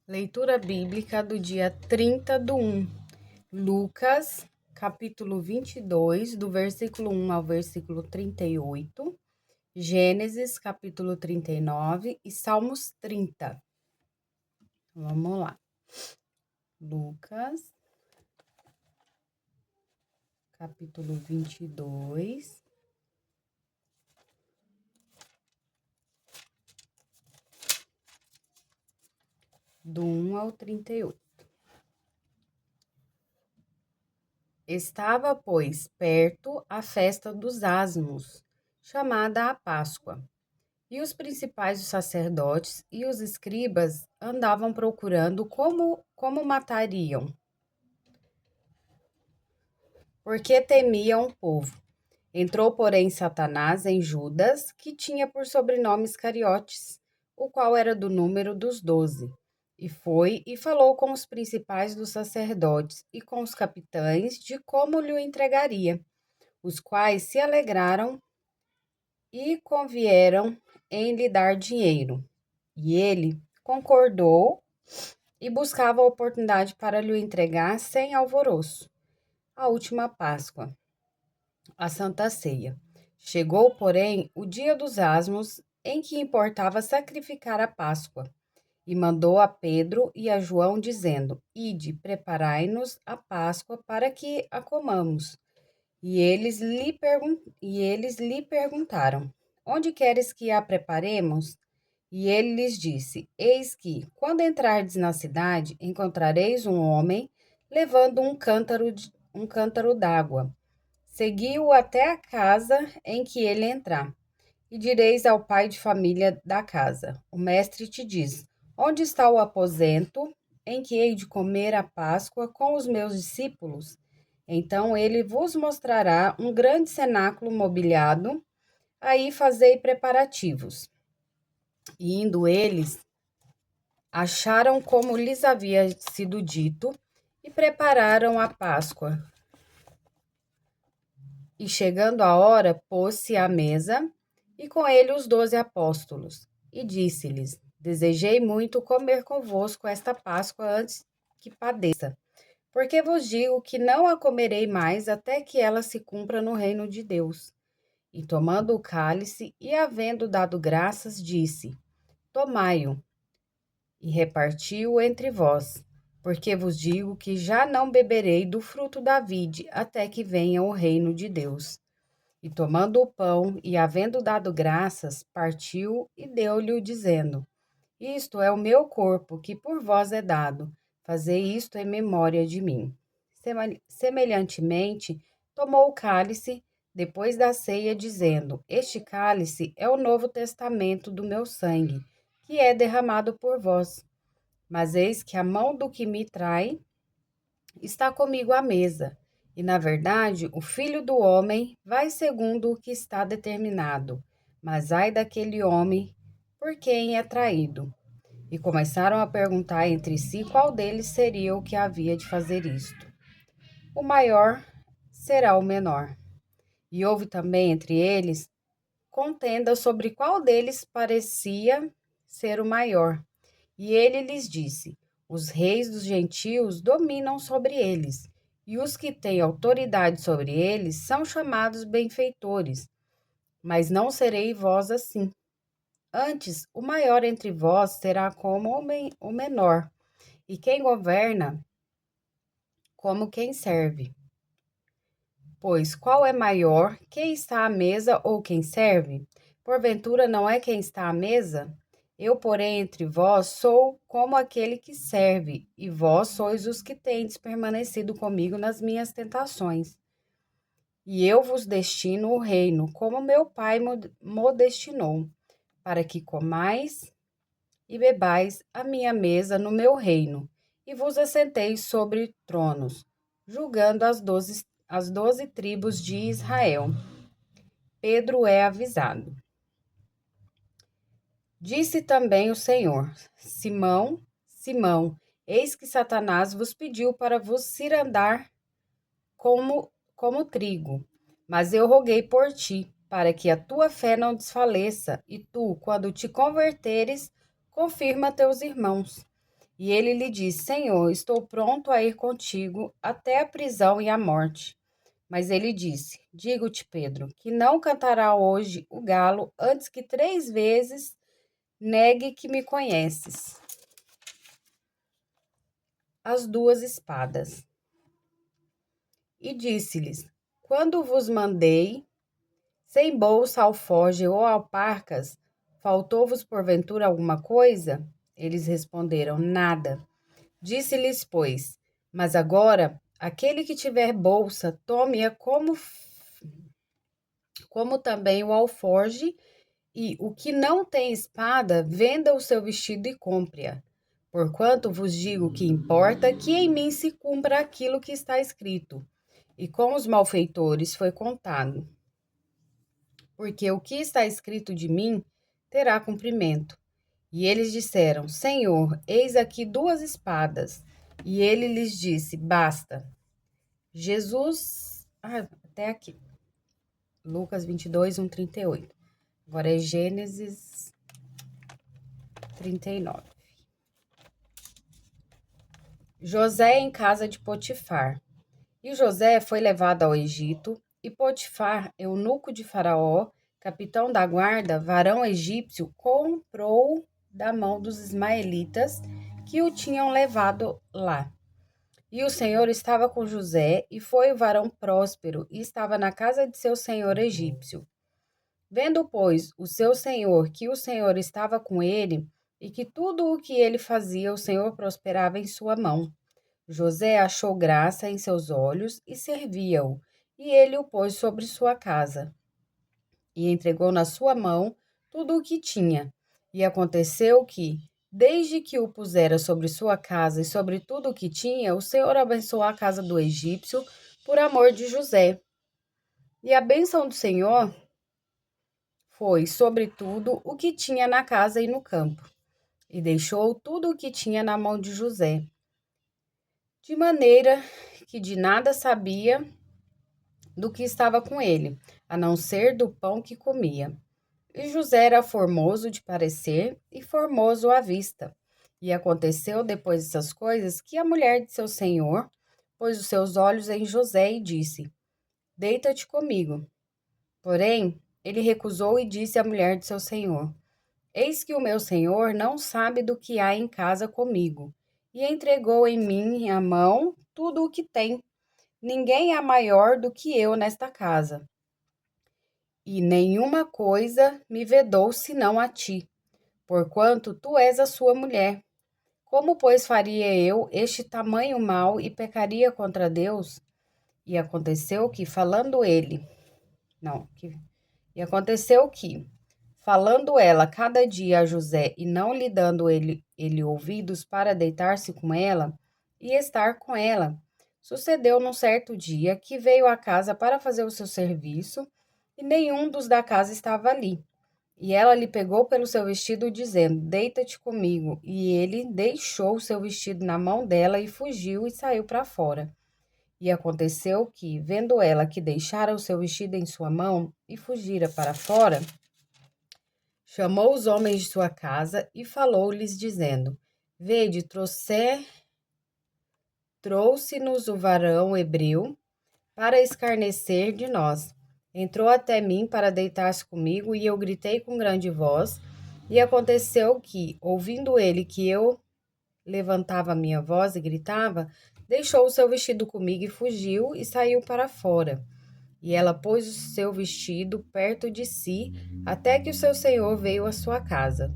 Leitura bíblica do dia 30/1. Lucas, capítulo 22, do versículo 1 ao versículo 38. Gênesis, capítulo 39 e Salmos 30. Vamos lá. Lucas, capítulo 22. Do 1 ao 38. Estava, pois, perto a festa dos Ázimos, chamada a Páscoa. E os principais dos sacerdotes e os escribas andavam procurando como matariam, porque temiam o povo. Entrou, porém, Satanás em Judas, que tinha por sobrenome Iscariotes, o qual era do número dos 12. E foi e falou com os principais dos sacerdotes e com os capitães de como lhe o entregaria, os quais se alegraram e convieram em lhe dar dinheiro. E ele concordou e buscava a oportunidade para lhe entregar sem alvoroço. A última Páscoa, a Santa Ceia. Chegou, porém, o dia dos Ázimos, em que importava sacrificar a Páscoa, e mandou a Pedro e a João, dizendo: Ide, preparai-nos a Páscoa para que a comamos. E eles lhe perguntaram: Onde queres que a preparemos? E ele lhes disse: Eis que, quando entrardes na cidade, encontrareis um homem levando um cântaro d'água. Segui-o até a casa em que ele entrar. E direis ao pai de família da casa: O mestre te diz: Onde está o aposento em que hei de comer a Páscoa com os meus discípulos? Então ele vos mostrará um grande cenáculo mobiliado. Aí fazei preparativos. E indo eles, acharam como lhes havia sido dito e prepararam a Páscoa. E chegando a hora, pôs-se à mesa, e com ele os 12 apóstolos. E disse-lhes: Desejei muito comer convosco esta Páscoa antes que padeça, porque vos digo que não a comerei mais até que ela se cumpra no reino de Deus. E tomando o cálice e havendo dado graças, disse: Tomai-o e repartiu entre vós, porque vos digo que já não beberei do fruto da vide até que venha o reino de Deus. E tomando o pão e havendo dado graças, partiu e deu-lhe, dizendo: Isto é o meu corpo, que por vós é dado. Fazei isto em memória de mim. Semelhantemente, tomou o cálice depois da ceia, dizendo: Este cálice é o novo testamento do meu sangue, que é derramado por vós. Mas eis que a mão do que me trai está comigo à mesa. E, na verdade, o Filho do Homem vai segundo o que está determinado. Mas ai daquele homem por quem é traído. E começaram a perguntar entre si qual deles seria o que havia de fazer isto. O maior será o menor. E houve também entre eles contenda sobre qual deles parecia ser o maior. E ele lhes disse: Os reis dos gentios dominam sobre eles, e os que têm autoridade sobre eles são chamados benfeitores. Mas não serei vós assim. Antes, o maior entre vós será como o menor, e quem governa, como quem serve. Pois qual é maior, quem está à mesa ou quem serve? Porventura não é quem está à mesa? Eu, porém, entre vós sou como aquele que serve, e vós sois os que tendes permanecido comigo nas minhas tentações. E eu vos destino o reino, como meu Pai mo destinou, para que comais e bebais a minha mesa no meu reino, e vos assenteis sobre tronos, julgando as 12 tribos de Israel. Pedro é avisado. Disse também o Senhor: Simão, Simão, eis que Satanás vos pediu para vos cirandar como trigo. Mas eu roguei por ti, para que a tua fé não desfaleça, e tu, quando te converteres, confirma teus irmãos. E ele lhe disse: Senhor, estou pronto a ir contigo até a prisão e a morte. Mas ele disse: Digo-te, Pedro, que não cantará hoje o galo antes que 3 vezes negue que me conheces. As duas espadas. E disse-lhes: Quando vos mandei, sem bolsa, alforge ou alparcas, faltou-vos porventura alguma coisa? Eles responderam: Nada. Disse-lhes, pois: Mas agora, aquele que tiver bolsa, tome-a como também o alforge, e o que não tem espada, venda o seu vestido e compre-a. Porquanto vos digo que importa que em mim se cumpra aquilo que está escrito. E com os malfeitores foi contado. Porque o que está escrito de mim terá cumprimento. E eles disseram: Senhor, eis aqui 2 espadas. E ele lhes disse: Basta. Jesus. Até aqui. Lucas 22, 38. Agora é Gênesis 39. José em casa de Potifar. E José foi levado ao Egito, e Potifar, eunuco de Faraó, capitão da guarda, varão egípcio, comprou da mão dos ismaelitas que o tinham levado lá. E o Senhor estava com José, e foi o varão próspero, e estava na casa de seu senhor egípcio. Vendo, pois, o seu senhor que o Senhor estava com ele, e que tudo o que ele fazia o Senhor prosperava em sua mão, José achou graça em seus olhos e servia-o, e ele o pôs sobre sua casa, e entregou na sua mão tudo o que tinha. E aconteceu que, desde que o pusera sobre sua casa e sobre tudo o que tinha, o Senhor abençoou a casa do egípcio por amor de José. E a bênção do Senhor foi sobre tudo o que tinha na casa e no campo, e deixou tudo o que tinha na mão de José, de maneira que de nada sabia do que estava com ele, a não ser do pão que comia. E José era formoso de parecer e formoso à vista. E aconteceu depois dessas coisas que a mulher de seu senhor pôs os seus olhos em José e disse: Deita-te comigo. Porém, ele recusou e disse à mulher de seu senhor: Eis que o meu senhor não sabe do que há em casa comigo, e entregou em minha mão tudo o que tem. Ninguém é maior do que eu nesta casa, e nenhuma coisa me vedou senão a ti, porquanto tu és a sua mulher. Como, pois, faria eu este tamanho mal e pecaria contra Deus? E aconteceu que, falando ele, não, que, e aconteceu que, falando ela cada dia a José e não lhe dando ele ouvidos para deitar-se com ela e estar com ela, sucedeu num certo dia que veio à casa para fazer o seu serviço e nenhum dos da casa estava ali. E ela lhe pegou pelo seu vestido, dizendo: Deita-te comigo. E ele deixou o seu vestido na mão dela e fugiu e saiu para fora. E aconteceu que, vendo ela que deixara o seu vestido em sua mão e fugira para fora, chamou os homens de sua casa e falou-lhes, dizendo: Vede, trouxe-nos o varão hebreu para escarnecer de nós. Entrou até mim para deitar-se comigo, e eu gritei com grande voz. E aconteceu que, ouvindo ele que eu levantava a minha voz e gritava, deixou o seu vestido comigo e fugiu e saiu para fora. E ela pôs o seu vestido perto de si, até que o seu senhor veio à sua casa.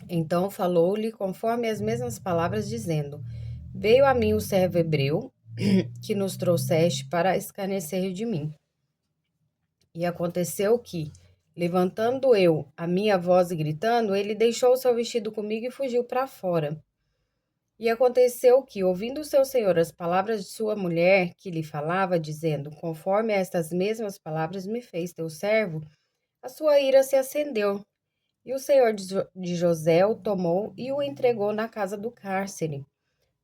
Então falou-lhe conforme as mesmas palavras, dizendo: Veio a mim o servo hebreu, que nos trouxeste para escarnecer de mim. E aconteceu que, levantando eu a minha voz e gritando, ele deixou o seu vestido comigo e fugiu para fora. E aconteceu que, ouvindo o seu senhor as palavras de sua mulher, que lhe falava, dizendo: Conforme a estas mesmas palavras me fez teu servo, a sua ira se acendeu. E o senhor de José o tomou e o entregou na casa do cárcere,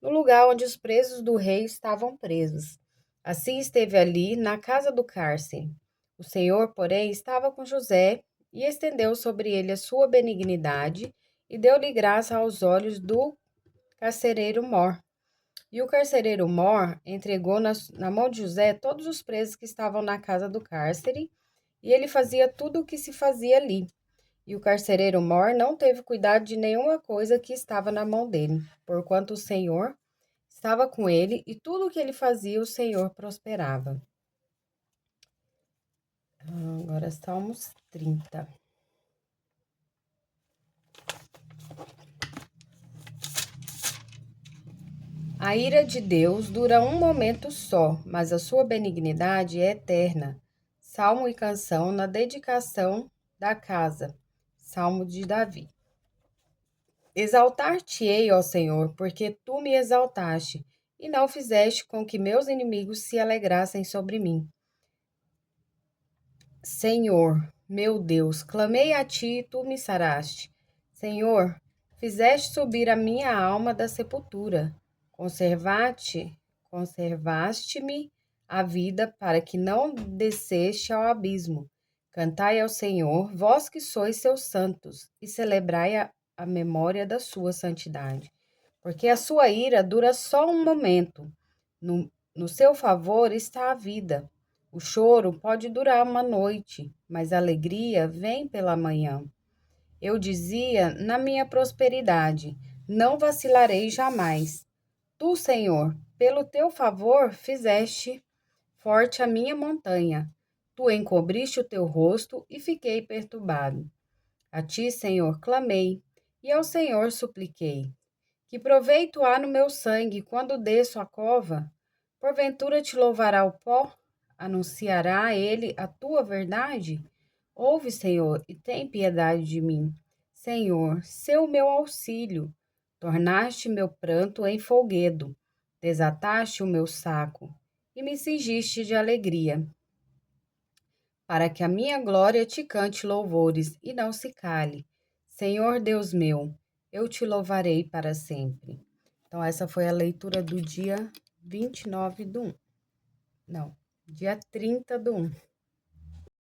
no lugar onde os presos do rei estavam presos. Assim esteve ali, na casa do cárcere. O Senhor, porém, estava com José e estendeu sobre ele a sua benignidade e deu-lhe graça aos olhos do carcereiro Mor. E o carcereiro Mor entregou na mão de José todos os presos que estavam na casa do cárcere, e ele fazia tudo o que se fazia ali. E o carcereiro Mor não teve cuidado de nenhuma coisa que estava na mão dele, porquanto o Senhor estava com ele, e tudo o que ele fazia, o Senhor prosperava. Agora, Salmos 30. A ira de Deus dura um momento só, mas a sua benignidade é eterna. Salmo e canção na dedicação da casa. Salmo de Davi. Exaltar-te-ei, ó Senhor, porque tu me exaltaste, e não fizeste com que meus inimigos se alegrassem sobre mim. Senhor, meu Deus, clamei a ti e tu me saraste. Senhor, fizeste subir a minha alma da sepultura. Conservaste-me a vida para que não desceste ao abismo. Cantai ao Senhor, vós que sois seus santos, e celebrai a memória da sua santidade. Porque a sua ira dura só um momento. No seu favor está a vida. O choro pode durar uma noite, mas a alegria vem pela manhã. Eu dizia na minha prosperidade: não vacilarei jamais. Tu, Senhor, pelo teu favor fizeste forte a minha montanha. Tu encobriste o teu rosto e fiquei perturbado. A ti, Senhor, clamei, e ao Senhor supliquei. Que proveito há no meu sangue quando desço a cova? Porventura te louvará o pó? Anunciará ele a tua verdade? Ouve, Senhor, e tem piedade de mim. Senhor, sê o meu auxílio. Tornaste meu pranto em folguedo, desataste o meu saco e me cingiste de alegria, para que a minha glória te cante louvores e não se cale. Senhor Deus meu, eu te louvarei para sempre. Então, essa foi a leitura do dia 29 do 1. Não, dia 30 do 1.